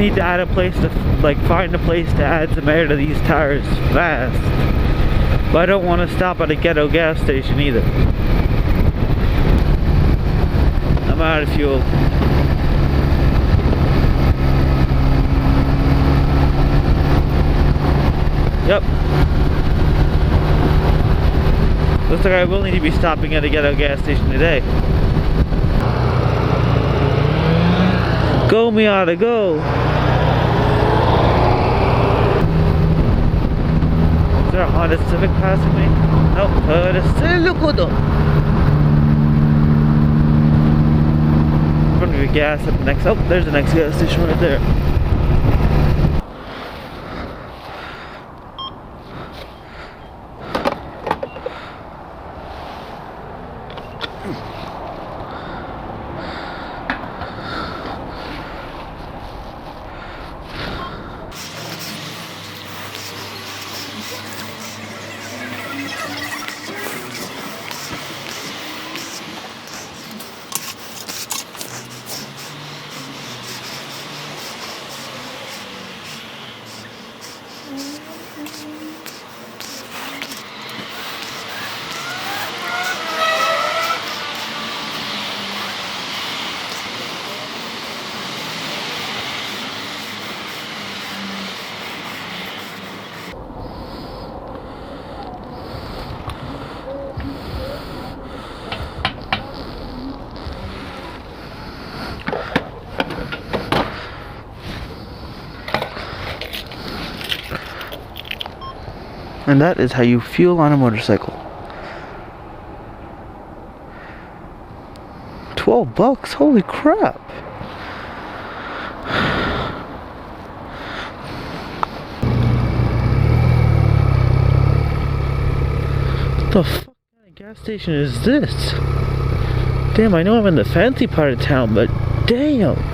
need to add a place to, like, find a place to add some air to these tires fast. But I don't want to stop at a ghetto gas station either. I'm out of fuel. Yep. Looks like I will need to be stopping at a ghetto gas station today. Go Miata, go! Is there a Honda Civic passing me? Nope, I'm gonna be gas at the next. Oh, there's the next gas station right there. And that is how you fuel on a motorcycle. $12, holy crap. What the fuck kind of gas station is this? Damn, I know I'm in the fancy part of town, but damn.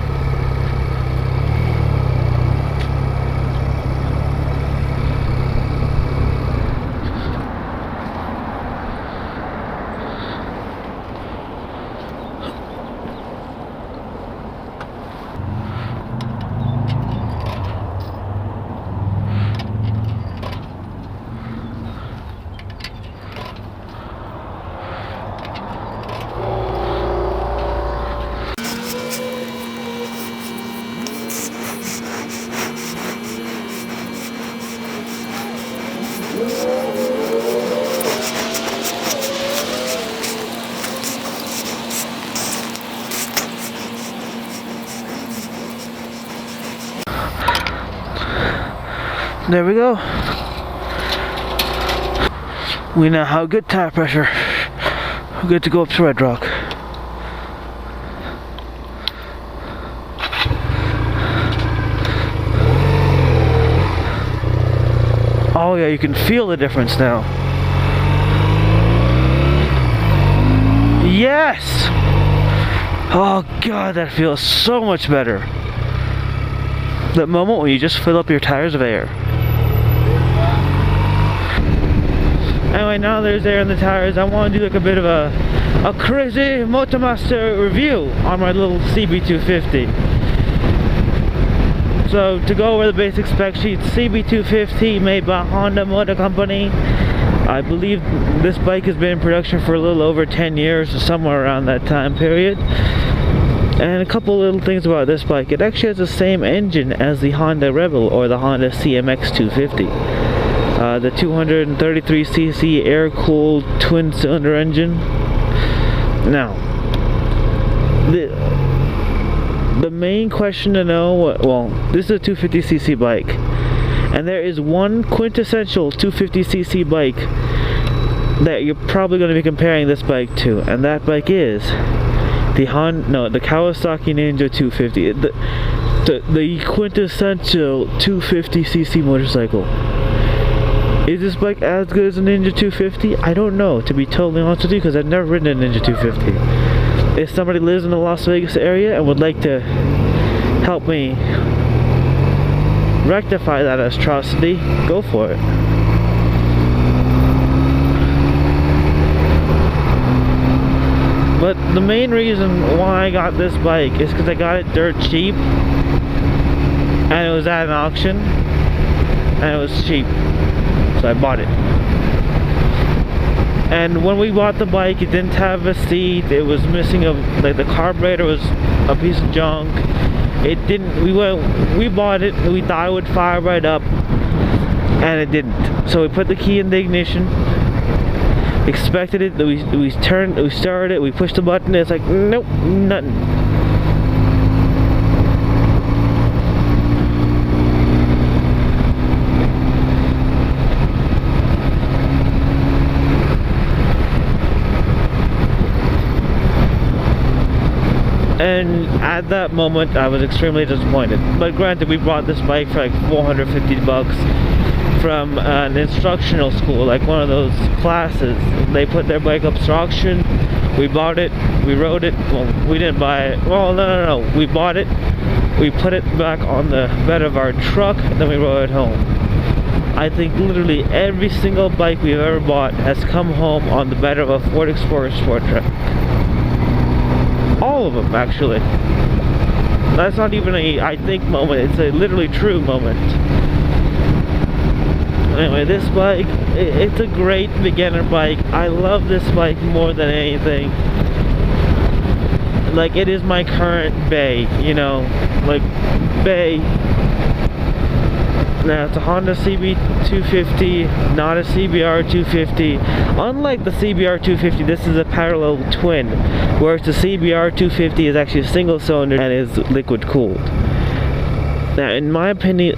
There we go. We now have good tire pressure. We're good to go up to Red Rock. Oh yeah, you can feel the difference now. Yes! Oh god, that feels so much better. That moment when you just fill up your tires of air. Anyway, now there's air in the tires. I want to do like a bit of a crazy Motomaster review on my little CB250. So to go over the basic spec sheet, CB250 made by Honda Motor Company. I believe this bike has been in production for a little over 10 years, or somewhere around that time period. And a couple little things about this bike. It actually has the same engine as the Honda Rebel or the Honda CMX250. The 233cc air-cooled twin-cylinder engine. Now, the main question to know, well, this is a 250cc bike, and there is one quintessential 250cc bike that you're probably going to be comparing this bike to, and that bike is the Kawasaki Ninja 250, the quintessential 250cc motorcycle. Is this bike as good as a Ninja 250? I don't know, to be totally honest with you, because I've never ridden a Ninja 250. If somebody lives in the Las Vegas area and would like to help me rectify that atrocity, go for it. But the main reason why I got this bike is because I got it dirt cheap. and it was at an auction, and it was cheap, so I bought it. And when we bought the bike, it didn't have a seat. It was missing like the carburetor was a piece of junk. It didn't. We bought it. We thought it would fire right up, and it didn't. So we put the key in the ignition. Expected it. We started it. We pushed the button. It's like nope, nothing. And at that moment, I was extremely disappointed. But granted, we bought this bike for like 450 bucks from an instructional school, like one of those classes. They put their bike up for auction. We bought it. We rode it. Well, we didn't buy it. Well, no. We bought it. We put it back on the bed of our truck, and then we rode it home. I think literally every single bike we've ever bought has come home on the bed of a Ford Explorer Sport Track. All of them, actually. That's not even a I think moment, it's a literally true moment. Anyway, this bike, it's a great beginner bike. I love this bike more than anything. Like, it is my current bay, you know, like, bay. Now, it's a Honda CB250, not a CBR250. Unlike the CBR250, this is a parallel twin, whereas the CBR250 is actually a single cylinder and is liquid cooled. Now, in my opinion,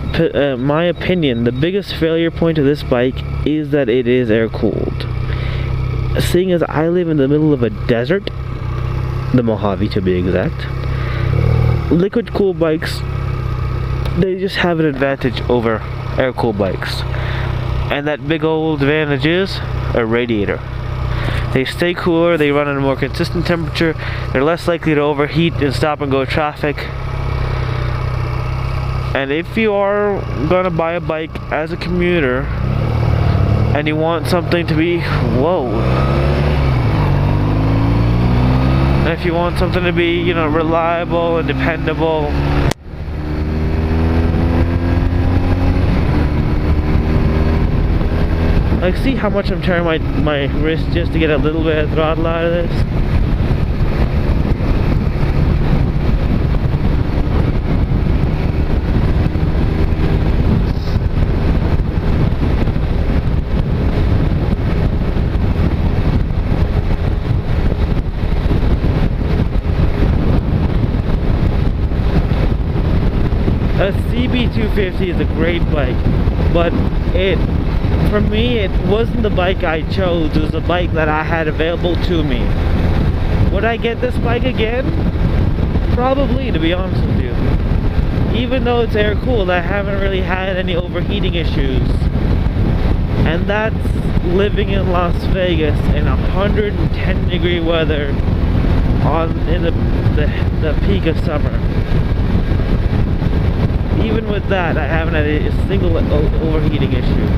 the biggest failure point of this bike is that it is air cooled. Seeing as I live in the middle of a desert, the Mojave to be exact, liquid cooled bikes, they just have an advantage over air-cooled bikes. And that big old advantage is a radiator. They stay cooler, they run at a more consistent temperature, they're less likely to overheat in stop-and-go traffic. And if you are gonna buy a bike as a commuter, and you want something to be, and if you want something to be, you know, reliable and dependable, like, see how much I'm turning my wrist just to get a little bit of throttle out of this? A CB250 is a great bike, but for me, it wasn't the bike I chose, it was the bike that I had available to me. Would I get this bike again? Probably, to be honest with you. Even though it's air cooled, I haven't really had any overheating issues. And that's living in Las Vegas in 110 degree weather in the peak of summer. Even with that, I haven't had a single overheating issue.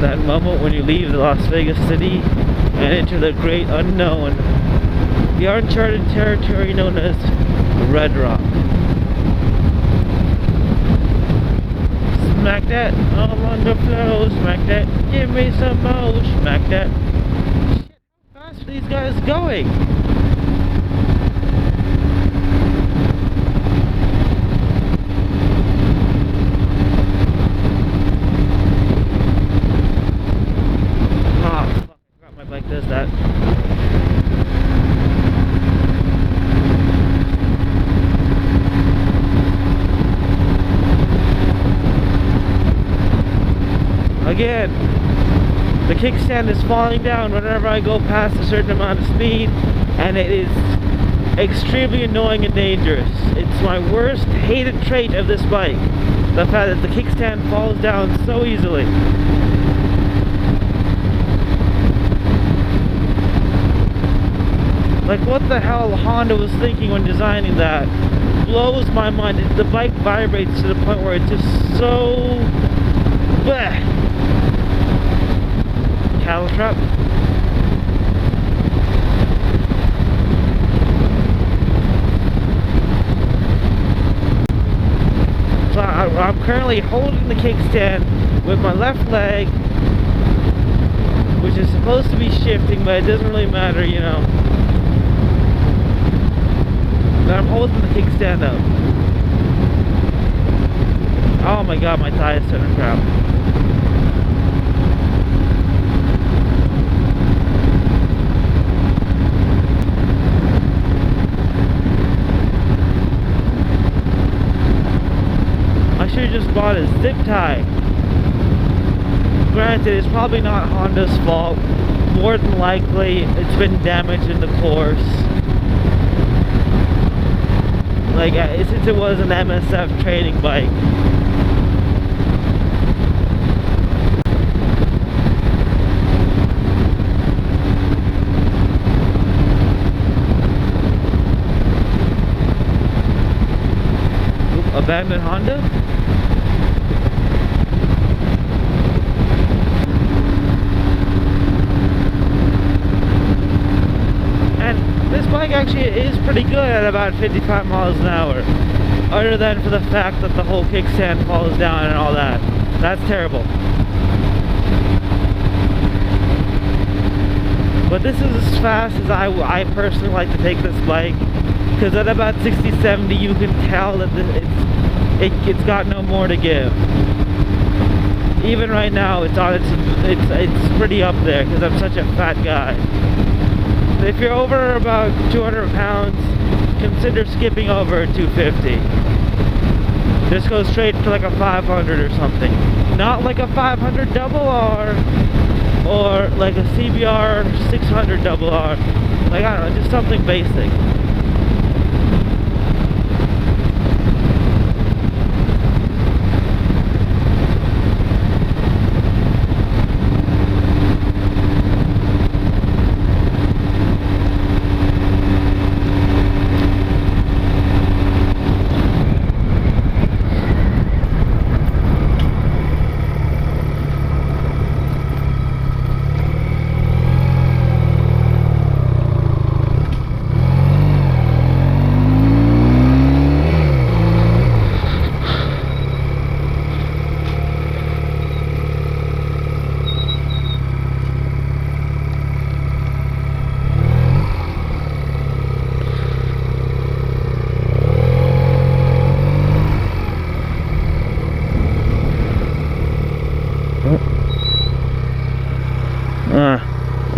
That moment when you leave the Las Vegas city and enter the great unknown, the uncharted territory known as Red Rock. Smack that, I'm on the flow, smack that, give me some more, smack that. Shit, how fast are these guys going? Ah, fuck, I forgot my bike does that. Again, the kickstand is falling down whenever I go past a certain amount of speed, and it is extremely annoying and dangerous. It's my worst hated trait of this bike, the fact that the kickstand falls down so easily. Like, what the hell Honda was thinking when designing that blows my mind. The bike vibrates to the point where it's just so bleh. cattle truck. So I'm currently holding the kickstand with my left leg, which is supposed to be shifting, but it doesn't really matter, you know. But I'm holding the kickstand up. Oh my god, my thigh is turning crap. I should have just bought a zip tie. Granted, it's probably not Honda's fault. More than likely, it's been damaged in the course. Like, since it was an MSF training bike. Oop, abandoned Honda? This bike actually is pretty good at about 55 miles an hour. Other than for the fact that the whole kickstand falls down and all that. That's terrible. But this is as fast as I personally like to take this bike. Because at about 60-70 you can tell that it's got no more to give. Even right now it's pretty up there because I'm such a fat guy. If you're over about 200 pounds, consider skipping over 250. Just go straight to like a 500 or something. Not like a 500 double R or like a CBR 600 double R. Like, I don't know, just something basic.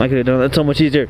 I could have done that so much easier.